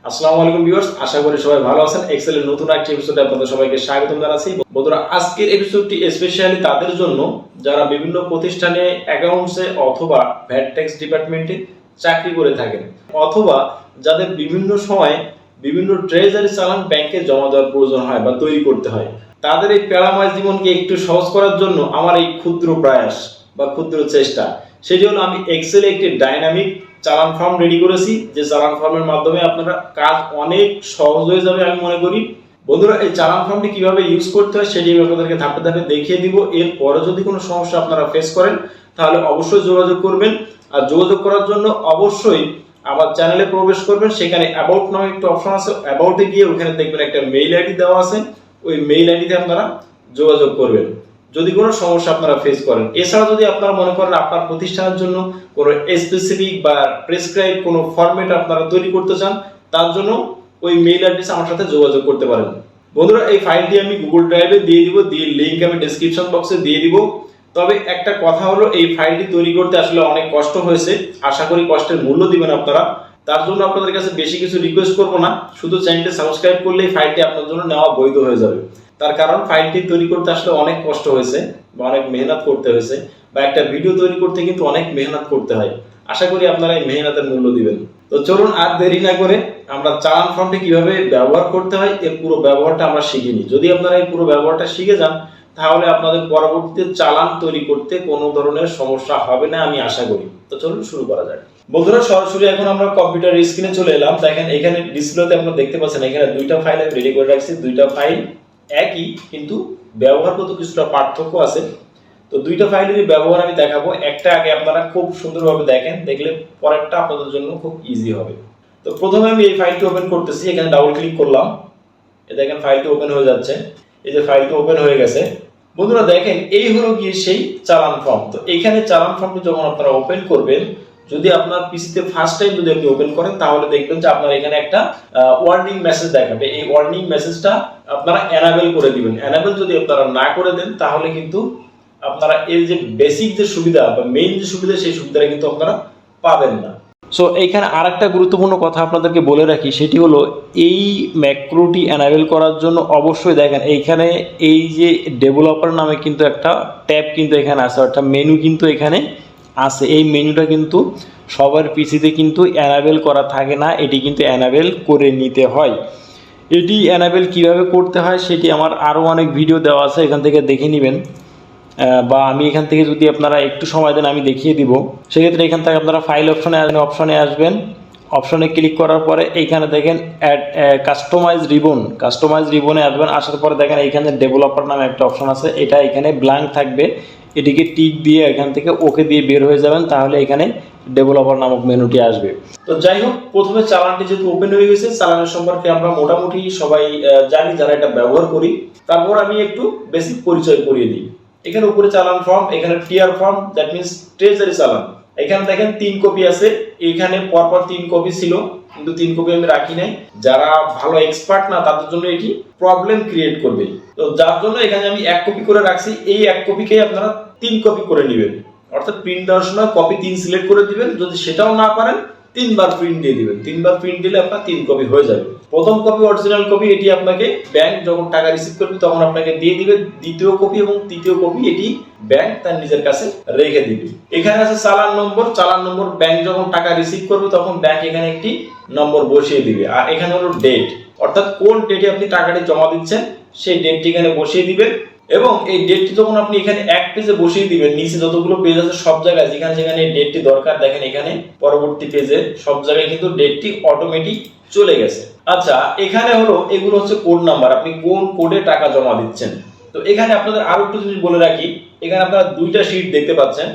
আসসালামু আলাইকুম ভিউয়ার্স, আশা করি সবাই ভালো আছেন। এক্সেলের নতুন একটা এপিসোডে আপনাদের সবাইকে স্বাগতম জানাচ্ছি। বন্ধুরা, আজকের এপিসোডটি স্পেশালি তাদের জন্য যারা বিভিন্ন প্রতিষ্ঠানে অ্যাকাউন্টসে অথবা ভ্যাট ট্যাক্স ডিপার্টমেন্টে চাকরি করে থাকেন, অথবা যাদের বিভিন্ন সময় বিভিন্ন ট্রেজারি চালান ব্যাংকে জমা দেওয়ার প্রয়োজন হয় বা তৈরি করতে হয়। তাদের এই পেড়াময় জীবনকে একটু সহজ করার জন্য আমার এই ক্ষুদ্র প্রয়াস বা ক্ষুদ্র চেষ্টা, সেটি হলো আমি এক্সেলে একটি ডাইনামিক চালান ফর্ম রেডি করেছি, যে চালান ফর্মের মাধ্যমে আপনারা কাজ অনেক সহজ হয়ে যাবে আমি মনে করি। বন্ধুরা, এই চালান ফর্মটি কিভাবে ইউজ করতে হয় সেটি আমি আপনাদেরকে ধাপে ধাপে দেখিয়ে দিব। এরপরে যদি কোনো সমস্যা আপনারা ফেস করেন তাহলে অবশ্যই যোগাযোগ করবেন। আর যোগাযোগ করার জন্য অবশ্যই আমার চ্যানেলে প্রবেশ করবেন। সেখানে অ্যাবাউট নামে একটা অপশন আছে, অ্যাবাউটে গিয়ে ওখানে দেখবেন একটা মেইল আইডি দেওয়া আছে। ওই মেইল আইডিতে আপনারা যোগাযোগ করবেন যদি কোনো সমস্যা আপনারা ফেস করেন। এছাড়া যদি আপনারা মনে করেন আপনার প্রতিষ্ঠানের জন্য কোনো স্পেসিফিক বা প্রেসক্রাইব কোনো ফরম্যাট আপনারা তৈরি করতে চান, তার জন্য ওই মেইল অ্যাড্রেসে আমার সাথে যোগাযোগ করতে পারেন। বন্ধুরা, এই ফাইলটি আমি গুগল ড্রাইভে দিয়ে দিব, লিংক আমি ডেসক্রিপশন বক্সে দিয়ে দিব। তবে একটা কথা হলো, এই ফাইলটি তৈরি করতে আসলে অনেক কষ্ট হয়েছে। আশা করি কষ্টের মূল্য দিবেন আপনারা। তার জন্য আপনাদের কাছে বেশি কিছু রিকোয়েস্ট করব না, শুধু চ্যানেলটি সাবস্ক্রাইব করলেই ফাইলটি আপনার জন্য নেওয়া বৈধ হয়ে যাবে। তার কারণ ফাইলটি তৈরি করতে আসলে অনেক কষ্ট হয়েছে বা অনেক মেহনত করতে হয়েছে, বা একটা ভিডিও তৈরি করতে কিন্তু অনেক মেহনত করতে হয়। আশা করি আপনারা এই মেহনতের মূল্য দিবেন। তো চলুন আর দেরি না করে আমরা চালান ফর্মটি কিভাবে ব্যবহার করতে হয় এর পুরো ব্যবহারটা আমরা শিখে নিই। যদি আপনারা এই পুরো ব্যবহারটা শিখে যান তাহলে আপনাদের পরবর্তীতে চালান তৈরি করতে কোনো ধরনের সমস্যা হবে না আমি আশা করি। তো চলুন শুরু করা যাক। বন্ধুরা, সরাসরি এখন আমরা কম্পিউটার স্ক্রিনে চলে এলাম। দেখেন এখানে ডিসপ্লেতে আপনারা দেখতে পাচ্ছেন এখানে দুইটা ফাইল আমি রেডি করে রাখছি। দুইটা ফাইল একই, কিন্তু ব্যবহারগত কিছুটা পার্থক্য আছে। তো দুইটা ফাইলেরই ব্যবহার আমি দেখাবো। একটা আগে আপনারা খুব সুন্দরভাবে দেখেন, দেখলে পরেরটা আপনাদের জন্য খুব ইজি হবে। তো প্রথমে আমি এই ফাইলটি ওপেন করতেছি। এখানে ডাবল ক্লিক করলাম, এই দেখেন ফাইলটি ওপেন হয়ে যাচ্ছে। এই যে ফাইলটি ওপেন হয়ে গেছে। বন্ধুরা দেখেন, এই হলো গিয়ে সেই চালান ফর্ম। তো এইখানে চালান ফর্মটি যখন আপনারা ওপেন করবেন, যদি আপনার পিসিতে ফার্স্ট টাইম যদি আপনি ওপেন করেন তাহলে দেখবেন যে আপনার এখানে একটা ওয়ার্নিং মেসেজ দেখাবে। এই ওয়ার্নিং মেসেজটা আপনারা এনাবেল করে দিবেন। এনাবেল যদি আপনারা না করে দেন তাহলে কিন্তু আপনারা এর যে বেসিক যে সুবিধা বা মেইন যে সুবিধা সেই সুবিধাটা কিন্তু আপনারা পাবেন না। সো এইখানে আরেকটা গুরুত্বপূর্ণ কথা আপনাদেরকে বলে রাখি, সেটি হলো এই ম্যাক্রোটি এনাবেল করার জন্য অবশ্যই দেখেন এইখানে এই যে ডেভেলপার নামে কিন্তু একটা ট্যাব কিন্তু এখানে আছে, অর্থাৎ মেনু কিন্তু এখানে আছে। এই মেনুটা কিন্তু সবার পিসিতে কিন্তু এনাবেল করা থাকে না, এটি কিন্তু এনাবেল করে নিতে হয়। এটি এনাবেল কিভাবে করতে হয় সেটি আমার আরও অনেক ভিডিও দেওয়া আছে, এখান থেকে দেখে নেবেন। বা আমি এখান থেকে যদি আপনারা একটু সময় দেন আমি দেখিয়ে দিব। সেক্ষেত্রে এখান থেকে আপনারা ফাইল অপশনে আসবেন। অপশনে ক্লিক করার পরে এইখানে দেখেন কাস্টমাইজ রিবনে আসবেন। আসার পরে দেখেন এইখানে ডেভেলপার নামে একটা অপশন আছে, এটা এখানে ব্ল্যাঙ্ক থাকবে। এটিকে টিক দিয়ে এখান থেকে ওকে দিয়ে বের হয়ে যাবেন, তাহলে এখানে ডেভেলপার নামক মেনুটি আসবে। তো যাই হোক, প্রথমে চালানটি যেহেতু ওপেন হয়ে গেছে, চালানের সম্পর্কে আমরা মোটামুটি সবাই জানি যারা এটা ব্যবহার করি। তারপর আমি একটু বেসিক পরিচয় করিয়ে দিই। এখানে উপরে চালান ফর্ম, এখানে TR form, that means treasury challan. এখানে দেখেন 3 কপি আছে। এখানে পরপর 3 কপি ছিল, কিন্তু 3 কপি আমি রাখি নাই। যারা ভালো এক্সপার্ট না তাদের জন্য এটি প্রবলেম ক্রিয়েট করবে। তো যার জন্য এখানে আমি 1 কপি করে রাখছি। এই 1 কপিকে আপনারা 3 কপি করে নেবেন, অর্থাৎ প্রিন্ট দেওয়ার সময় কপি 3 সিলেক্ট করে দিবেন। যদি সেটাও না পারেন 3 বার প্রিন্ট দিয়ে দিবেন। 3 বার প্রিন্ট দিলে আপনার 3 কপি হয়ে যাবে। প্রথম কপি অরিজিনাল কপি, এটি আপনাকে ব্যাংক যখন টাকা রিসিভ করবে তখন আপনাকে দিয়ে দিবে। দ্বিতীয় কপি এবং তৃতীয় কপি এটি ব্যাংক তার নিজের কাছে রেখে দিবে। এখানে আছে চালান নম্বর ব্যাংক যখন টাকা রিসিভ করবে তখন ব্যাংক এখানে একটি নম্বর বসিয়ে দিবে। আর এখানে হলো ডেট, অর্থাৎ কোন ডেটে আপনি টাকাটি জমা দিচ্ছেন সেই ডেটটি এখানে বসিয়ে দিবেন। এবং এই ডেটটি যখন আপনি এখানে এক পেজে বসিয়ে দিবেন, নিচে যতগুলো পেজ আছে সব জায়গায় যেখানে যেখানে এই ডেটটি দরকার, দেখেন এখানে পরবর্তী পেজে সব জায়গায় কিন্তু ডেটটি অটোমেটিক চলে গেছে। আচ্ছা, এখানে হলো এগুলো হচ্ছে কোড নাম্বার, আপনি কোন কোডে টাকা জমা দিচ্ছেন। তো এখানে আপনাদের আরো একটু জিনিস বলে রাখি, এখানে আপনারা দুইটা শীট দেখতে পাচ্ছেন।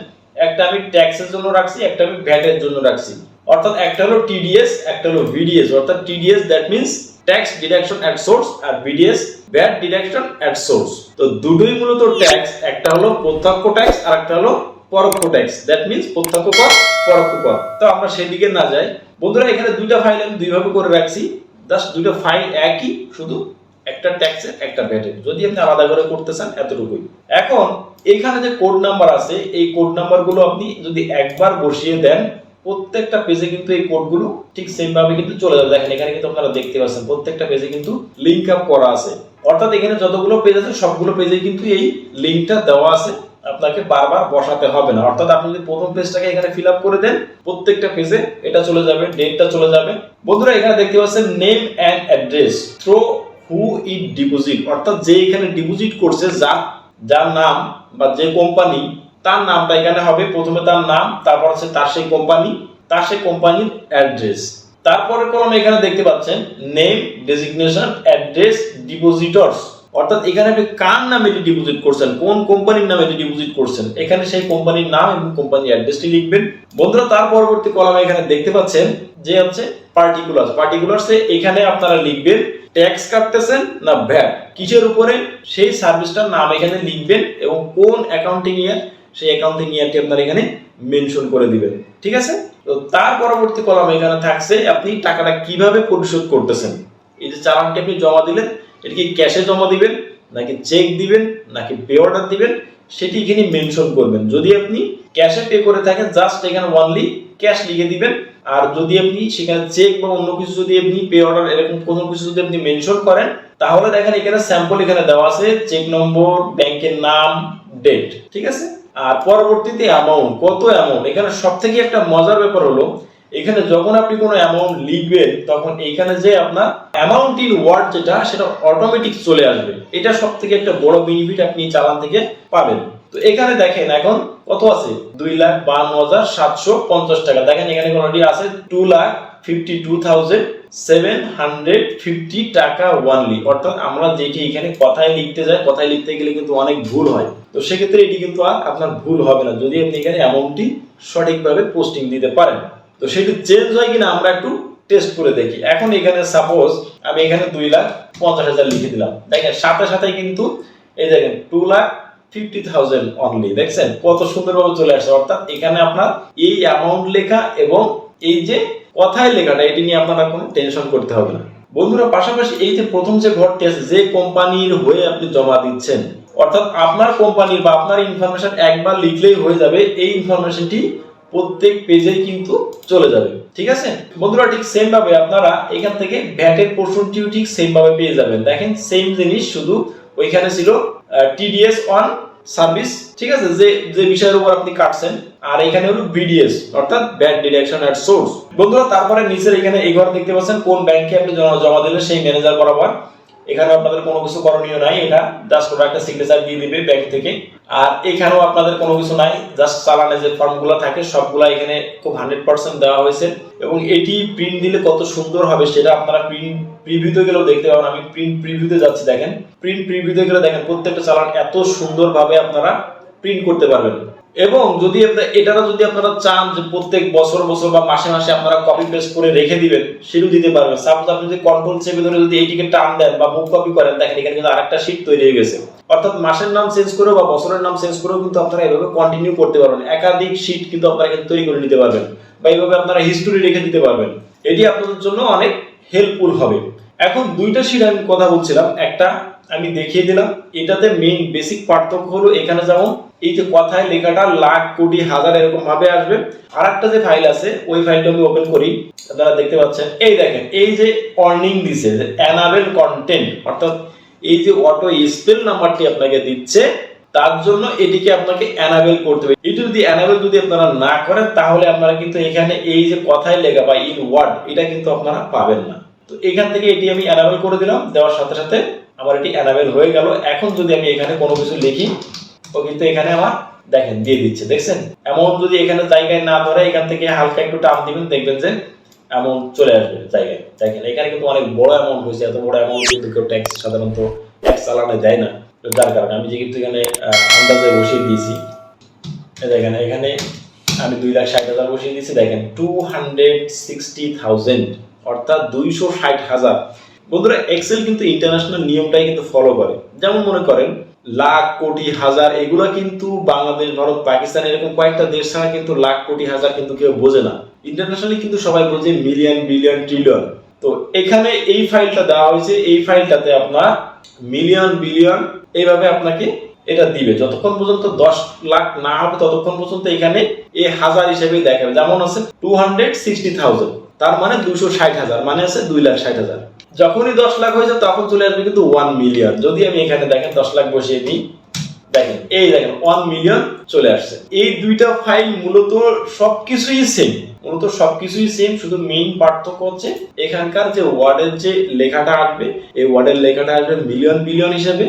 একটা আমি ট্যাক্সের জন্য রাখছি, একটা আমি ভ্যাটের জন্য রাখছি। অর্থাৎ একটা হলো টিডিএস, একটা হলো ভিডিএস। অর্থাৎ TDS that means tax deduction at source, আর VDS VAT deduction at source. তো দুটোই মূলত ট্যাক্স, একটা হলো প্রত্যক্ষ ট্যাক্স আর একটা হলো পরোক্ষ ট্যাক্স, দ্যাট মিন্স প্রত্যক্ষ কর পরোক্ষ কর। তো আমরা সেদিকে না যাই। বন্ধুরা, এখানে দুইটা ফাইল আমি দুইভাবে করে রাখছি। জাস্ট দুইটা ফাইল একই, শুধু একটা ট্যাক্সের একটা ভ্যাটের। যদি আপনি আলাদা করে করতে চান এতটুকুই। এখন এখানে যে কোড নাম্বার আছে, এই কোড নাম্বারগুলো আপনি যদি একবার বসিয়ে দেন প্রত্যেকটা পেজে কিন্তু এই কোডগুলো ঠিক সেম ভাবে কিন্তু চলে যাবে। দেখেন এখানে কিন্তু আপনারা দেখতে পাচ্ছেন প্রত্যেকটা পেজে কিন্তু লিংক আপ করা আছে, অর্থাৎ এখানে যতগুলো পেজ আছে সবগুলো পেজে কিন্তু এই লিংকটা দেওয়া আছে, আপনাকে বারবার বসাতে হবে না। অর্থাৎ আপনি যদি প্রথম পেজটাকে এখানে ফিল আপ করে দেন প্রত্যেকটা পেজে এটা চলে যাবে, ডেটটা চলে যাবে। বন্ধুরা এখানে দেখতে পাচ্ছেন name and address through who it deposit, অর্থাৎ যে এখানে ডিপোজিট করছে যার নাম বা যে কোম্পানি তার নামটা এখানে হবে, প্রথমে তার নাম, তারপর হচ্ছে তার সেই কোম্পানি, তার সেই কোম্পানির অ্যাড্রেস। তারপরে কলমে এখানে দেখতে পাচ্ছেন নেম, ডেজিগনেশন, অ্যাড্রেস, ডিপোজিটরস, অর্থাৎ এখানে আপনি কার নামে এটি ডিপোজিট করছেন, কোন কোম্পানির নামে এটি ডিপোজিট করছেন, এখানে সেই কোম্পানির নাম এবং কোম্পানির অ্যাড্রেসটি লিখবেন। বন্ধুরা তার পরবর্তী কলামে এখানে দেখতে পাচ্ছেন যে হচ্ছে পার্টিকুলারসে এখানে আপনারা লিখবেন ট্যাক্স কাটতেছেন না ভ্যাট, কিসের উপরে সেই সার্ভিসটার নাম এখানে লিখবেন এবং কোন অ্যাকাউন্টিং ইয়ার সেই অ্যাকাউন্টিং ইয়ারটি আপনারা এখানে মেনশন করে দিবেন। ঠিক আছে, তো তার পরবর্তী কলামে এখানে থাকছে আপনি টাকাটা কিভাবে পরিশোধ করতেছেন। এই যে চালানটি আপনি জমা দিলেন এটা কি ক্যাশে জমা দিবেন নাকি চেক দিবেন নাকি পে অর্ডার দিবেন সেটি এখানে মেনশন করবেন। যদি আপনি ক্যাশে পে করে থাকেন জাস্ট এখানে অনলি ক্যাশ লিখে দিবেন, আর যদি আপনি সেখানে চেক বা অন্য কিছু যদি আপনি পে অর্ডার এরকম কোনো কিছু যদি আপনি মেনশন করেন তাহলে দেখেন এখানে স্যাম্পল এখানে দেওয়া আছে, চেক নম্বর, ব্যাংকের নাম, ডেট। ঠিক আছে, আর পরবর্তীতে অ্যামাউন্ট, কত অ্যামাউন্ট। এখানে সবথেকে একটা মজার ব্যাপার হলো এখানে যখন আপনি কোনো অ্যামাউন্ট লিখবেন তখন এইখানে যে আপনার অ্যামাউন্ট ইন ওয়ার্ড যেটা সেটা অটোমেটিক চলে আসবে, এটা সবথেকে একটা বড় বেনিফিট আপনি চালান থেকে পাবেন। তো এখানে দেখেন এখন কত আছে 2,52,750 টাকা। দেখেন এখানে অলরেডি আছে 2,52,750 টাকা ওয়ানলি, অর্থাৎ আমরা যেটি এখানে কথায় লিখতে যাই, কথায় লিখতে গেলে কিন্তু অনেক ভুল হয়, তো সেক্ষেত্রে এটি কিন্তু আর আপনার ভুল হবে না যদি আপনি এখানে অ্যামাউন্টটি সঠিকভাবে পোস্টিং দিতে পারেন। তো সেটি চেঞ্জ হয় কিনা আমরা একটু টেস্ট করে দেখি। এখন এখানে সাপোজ আমি এখানে 2,50,000 লিখে দিলাম, দেখেন সাথে সাথে কিন্তু এই দেখেন 2,50,000 অনলি, দেখছেন কত সুন্দরভাবে চলে আসছে। অর্থাৎ এখানে আপনার এই অ্যামাউন্ট লেখা এবং এই যে কথায় লেখাটা এটি নিয়ে আপনারা কোনো টেনশন করতে হবে না। বন্ধুরা পাশাপাশি এই যে প্রথম যে ঘরটি আছে যে কোম্পানির হয়ে আপনি জমা দিচ্ছেন, অর্থাৎ আপনার কোম্পানির বা আপনার ইনফরমেশন একবার লিখলেই হয়ে যাবে, এই ইনফরমেশনটি প্রত্যেক পেজে কিন্তু চলে যাবে। ঠিক আছে বন্ধুরা, ঠিক সেম ভাবে আপনারা এখান থেকে ভ্যাটের পোর্শনটিও ঠিক সেম ভাবে পেয়ে যাবেন। দেখেন সেম জিনিস, শুধু ওইখানে ছিল টিডিএস অন সার্ভিস, ঠিক আছে, যে বিষয়ের উপর আপনি কাটছেন, আর এখানে হলো বিডিএস অর্থাৎ ভ্যাট ডিডাকশন এট সোর্স। বন্ধুরা তারপরে নিচের এখানে এই ঘর দেখতে পাচ্ছেন কোন ব্যাংকে আপনি জমা দিলেন সেই ম্যানেজার বরাবর, এখানে আপনাদের কোনো কিছু করণীয় নাই, এটা জাস্ট ওরা একটা সিগনেচার দিয়ে দিবে ব্যাংক থেকে। আর এখানেও আপনাদের কোনো কিছু নাই, জাস্ট চালানে যে ফর্মগুলো থাকে সবগুলা এখানে খুব 100% দেওয়া হয়েছে, এবং এটি প্রিন্ট দিলে কত সুন্দর হবে সেটা আপনারা প্রিন্ট প্রিভিউতে গেলেও দেখতে পাবেন। আমি প্রিন্ট প্রিভিউতে যাচ্ছি, দেখেন প্রিন্ট প্রিভিউতে গেলে দেখেন প্রত্যেকটা চালান এত সুন্দরভাবে আপনারা প্রিন্ট করতে পারবেন। এবং যদি এটারা যদি আপনারা চান যে প্রত্যেক বছর বা মাসে মাসে আপনারা কপি পেস্ট করে রেখে দিবেন সেটাও দিতে পারবেন। সাপোজ আপনি যদি কন্ট্রোল চেপে ধরে যদি এইটিকে টান দেন বা মুভ কপি করেন, দেখেন এখানে কিন্তু আরেকটা শীট তৈরি হয়ে গেছে। অর্থাৎ মাসের নাম চেঞ্জ করেও বা বছরের নাম চেঞ্জ করেও কিন্তু আপনারা এভাবে কন্টিনিউ করতে পারবেন, একাধিক শীট কিন্তু আপনারা কিন্তু তৈরি করে নিতে পারবেন, বা এইভাবে আপনারা হিস্টোরি রেখে দিতে পারবেন। এটি আপনাদের জন্য অনেক হেল্পফুল হবে। এখন দুইটা শীট আমি কথা বলছিলাম, একটা আমি দেখিয়ে দিলাম, এটাতে মেইন বেসিক পার্থক্য হলো এখানে যেমন এই যে কথায় লেখাটা লাখ, কোটি, হাজার এরকম ভাবে আসবে। আর একটা যে ফাইল আছে ওই ফাইলটা আমি ওপেন করি, আপনারা দেখতে পাচ্ছেন এই দেখেন এই যে ওয়ার্নিং দিছে যে এনাবেল কন্টেন্ট, অর্থাৎ এই যে অটো স্পেল নাম্বারটি আপনাকে দিচ্ছে তার জন্য এটিকে আপনাকে এনাবেল করতে হবে। এটি যদি এনাবেল যদি আপনারা না করেন তাহলে আপনারা কিন্তু এখানে এই যে কথায় লেখা বা ইন ওয়ার্ড এটা কিন্তু আপনারা পাবেন না। তো এখান থেকে এটি আমি এনাবেল করে দিলাম, দেওয়ার সাথে সাথে আমার এটি এনাবেল হয়ে গেল। এখন যদি আমি এখানে কোনো কিছু লিখি ও কিন্তু এখানে আমার দেখেন দিয়ে দিচ্ছে, দেখছেন অ্যামাউন্ট যদি এখানে জায়গায় না ধরে এখান থেকে হালকা একটু টান দিবেন দেখবেন যে অ্যামাউন্ট চলে আসবে জায়গায়। দেখেন এখানে কিন্তু অনেক বড় অ্যামাউন্ট হয়েছে, এত বড় অ্যামাউন্ট কিন্তু কেউ ট্যাক্স সাধারণত ট্যাক্স চালানে দেয় না, যার কারণে আমি যে কিন্তু এখানে আন্দাজে বসিয়ে দিয়েছি। দেখেন এখানে আমি 2,60,000 বসিয়ে দিয়েছি, দেখেন 260,000 অর্থাৎ 260,000। বন্ধুরা এক্সেল কিন্তু ইন্টারন্যাশনাল নিয়মটাই কিন্তু ফলো করে। যেমন মনে করেন লাখ, কোটি, হাজার এগুলা কিন্তু বাংলাদেশ, ভারত, পাকিস্তান এরকম কয়েকটা দেশ ছাড়া কিন্তু লাখ, কোটি, হাজার কিন্তু কেউ বোঝে না। ইন্টারন্যাশনালি কিন্তু সবাই বোঝে মিলিয়ন, বিলিয়ন, ট্রিলিয়ন। তো এখানে এই ফাইলটা দেওয়া হয়েছে, এই ফাইলটাতে আপনার মিলিয়ন, বিলিয়ন এইভাবে আপনাকে এটা দিবে। যতক্ষণ পর্যন্ত 10 লাখ না হবে ততক্ষণ পর্যন্ত এখানে এই হাজার হিসেবে দেখাবে। যেমন আছে 260,000, তার মানে 260,000, মানে আছে 2,60,000। যখনই 10 লাখ হয়ে যায় তখন চলে আসবে কিন্তু 1 মিলিয়ন। যদি আমি এখানে দেখেন 10 লাখ বসিয়ে দিই, দেখেন এই দেখেন 1 মিলিয়ন চলে আসছে। এই দুইটা ফাইল মূলত সবকিছুই সেম, শুধু মেইন পার্থক্য হচ্ছে এখানকার যে ওয়ার্ডের যে লেখাটা আসবে, এই ওয়ার্ডের লেখাটা আসবে মিলিয়ন বিলিয়ন হিসেবে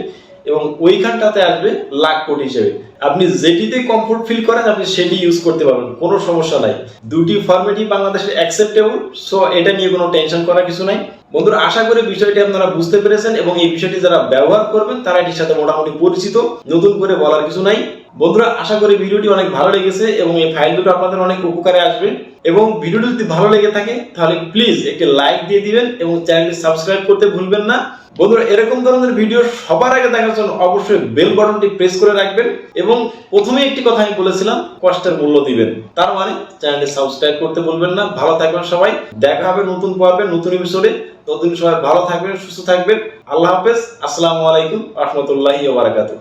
এবং ওইখানটাতে আসবে লাখ কোটি হিসেবে। আপনি যেটিতে কমফোর্ট ফিল করেন আপনি সেটি ইউজ করতে পারবেন, কোনো সমস্যা নাই। দুটি ফরম্যাটই বাংলাদেশে অ্যাকসেপ্টেবল, সো এটা নিয়ে কোনো টেনশন করার কিছু নাই। বন্ধুরা, আশা করি বিষয়টি আপনারা বুঝতে পেরেছেন এবং এই বিষয়টি যারা ব্যবহার করবেন তারা এটির সাথে মোটামুটি পরিচিত, নতুন করে বলার কিছু নাই। বন্ধুরা, আশা করি ভিডিওটি অনেক ভালো লেগেছে এবং এই ফাইল দুটো আপনাদের অনেক উপকারে আসবে। এবং ভিডিওটি যদি ভালো লেগে থাকে তাহলে প্লিজ একটি লাইক দিয়ে দিবেন এবং চ্যানেলটি সাবস্ক্রাইব করতে ভুলবেন না। বন্ধুরা, এরকম ধরনের ভিডিও সবার আগে দেখার জন্য অবশ্যই বেল বাটনটি প্রেস করে রাখবেন এবং প্রথমে একটি কথা আমি বলেছিলাম, কষ্টের মূল্য দিবেন, তার মানে চ্যানেলটি সাবস্ক্রাইব করতে ভুলবেন না। ভালো থাকবেন সবাই, দেখা হবে নতুন পর্বে নতুন এপিসোডে। ততদিন সবাই ভালো থাকবেন, সুস্থ থাকবেন। আল্লাহ হাফেজ। আসসালামু আলাইকুম ওয়া রাহমাতুল্লাহি ওয়া বারাকাতুহু।